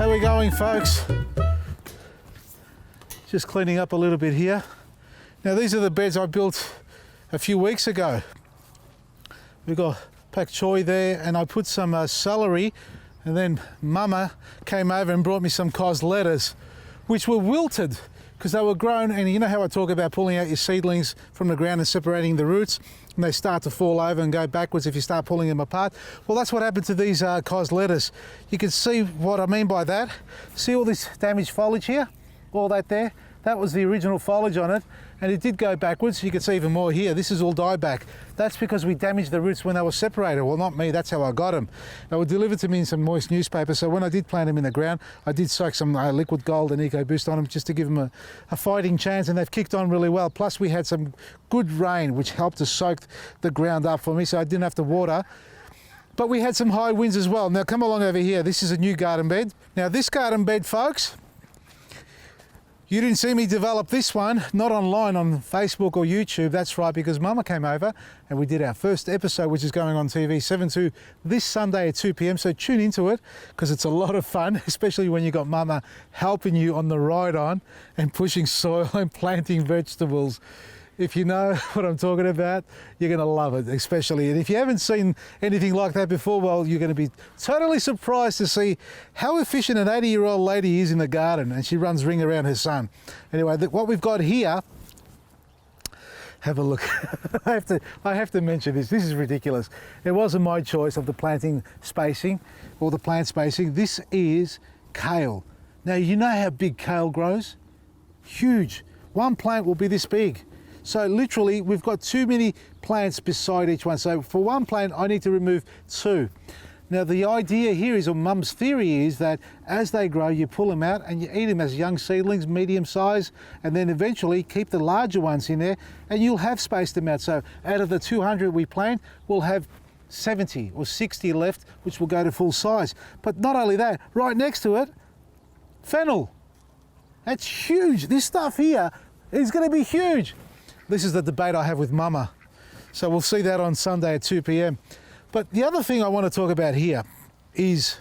How are we going, folks? Just cleaning up a little bit here. Now these are the beds I built a few weeks ago. We've got pak choy there, and I put some celery, and then Mama came over and brought me some cos lettuce, which were wilted because they were grown. And you know how I talk about pulling out your seedlings from the ground and separating the roots, and they start to fall over and go backwards if you start pulling them apart. Well, that's what happened to these cos lettuce. You can see what I mean by that. See all this damaged foliage here? All that there? That was the original foliage on it, and it did go backwards. You can see even more here. This is all dieback. That's because we damaged the roots when they were separated. Well, not me, that's how I got them. They were delivered to me in some moist newspaper, so when I did plant them in the ground, I did soak some liquid gold and Eco Boost on them just to give them a fighting chance, and they've kicked on really well. Plus we had some good rain, which helped to soak the ground up for me, so I didn't have to water. But we had some high winds as well. Now come along over here. This is a new garden bed. Now this garden bed, folks, you didn't see me develop this one, not online on Facebook or YouTube. That's right, because Mama came over and we did our first episode, which is going on TV 7/2 this Sunday at 2 p.m. So tune into it because it's a lot of fun, especially when you got Mama helping you on the ride on and pushing soil and planting vegetables. If you know what I'm talking about, you're going to love it, especially. And if you haven't seen anything like that before, well, you're going to be totally surprised to see how efficient an 80-year-old lady is in the garden, and she runs ring around her son. Anyway, what we've got here, have a look. I have to mention this. This is ridiculous. It wasn't my choice of the planting spacing or the plant spacing. This is kale. Now, you know how big kale grows? Huge. One plant will be this big. So literally, we've got too many plants beside each one. So for one plant, I need to remove two. Now the idea here is, or Mum's theory is, that as they grow, you pull them out and you eat them as young seedlings, medium size, and then eventually keep the larger ones in there, and you'll have spaced them out. So out of the 200 we plant, we'll have 70 or 60 left, which will go to full size. But not only that, right next to it, fennel. That's huge. This stuff here is going to be huge. This is the debate I have with Mama. So we'll see that on Sunday at 2 p.m. But the other thing I want to talk about here is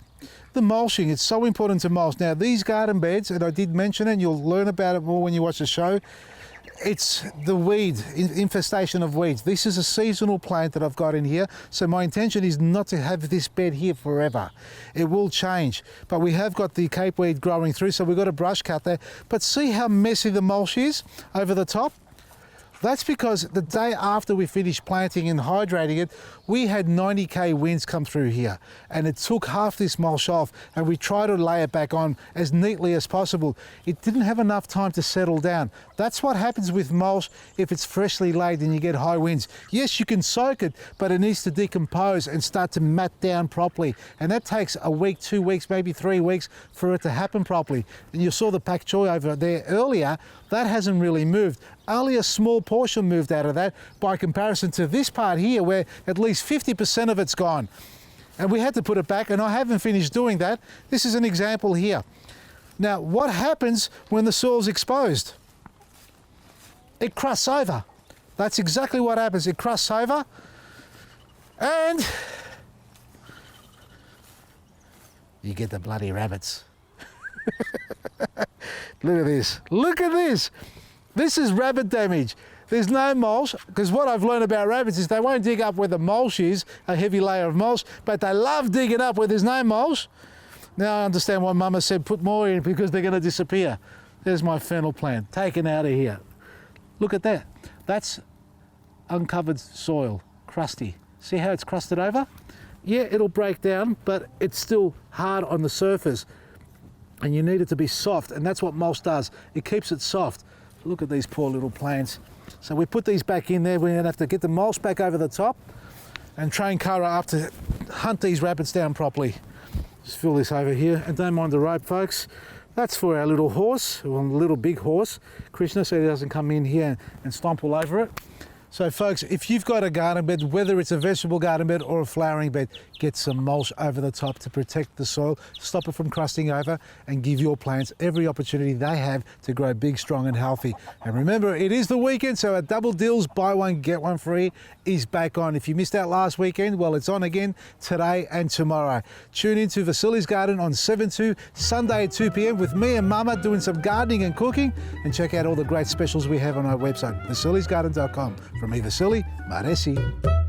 the mulching. It's so important to mulch. Now these garden beds, and I did mention it, and you'll learn about it more when you watch the show, it's the weed, infestation of weeds. This is a seasonal plant that I've got in here. So my intention is not to have this bed here forever. It will change. But we have got the cape weed growing through, so we've got a brush cut there. But see how messy the mulch is over the top? That's because the day after we finished planting and hydrating it, we had 90k winds come through here, and it took half this mulch off, and we tried to lay it back on as neatly as possible. It didn't have enough time to settle down. That's what happens with mulch if it's freshly laid and you get high winds. Yes, you can soak it, but it needs to decompose and start to mat down properly. And that takes a week, 2 weeks, maybe 3 weeks for it to happen properly. And you saw the pak choy over there earlier. That hasn't really moved. Only a small portion moved out of that by comparison to this part here, where at least 50% of it's gone. And we had to put it back, and I haven't finished doing that. This is an example here. Now, what happens when the soil's exposed? It crusts over. That's exactly what happens. It crusts over, and you get the bloody rabbits. Look at this. Look at this. This is rabbit damage. There's no mulch, because what I've learned about rabbits is they won't dig up where the mulch is, a heavy layer of mulch, but they love digging up where there's no mulch. Now I understand why Mama said put more in, because they're going to disappear. There's my fennel plant, taken out of here. Look at that. That's uncovered soil, crusty. See how it's crusted over? Yeah, it'll break down, but it's still hard on the surface. And you need it to be soft, and that's what mulch does. It keeps it soft. Look at these poor little plants. So we put these back in there. We're going to have to get the mulch back over the top and train Cara up to hunt these rabbits down properly. Just fill this over here, and don't mind the rope, folks. That's for our little horse, or little big horse, Krishna, so he doesn't come in here and stomp all over it. So folks, if you've got a garden bed, whether it's a vegetable garden bed or a flowering bed, get some mulch over the top to protect the soil, stop it from crusting over, and give your plants every opportunity they have to grow big, strong and healthy. And remember, it is the weekend, so our double deals, buy one, get one free, is back on. If you missed out last weekend, well, it's on again today and tomorrow. Tune in to Vasily's Garden on 7/2, Sunday at 2 p.m. with me and Mama doing some gardening and cooking, and check out all the great specials we have on our website, vasilysgarden.com. From me, Vasily, Maresi.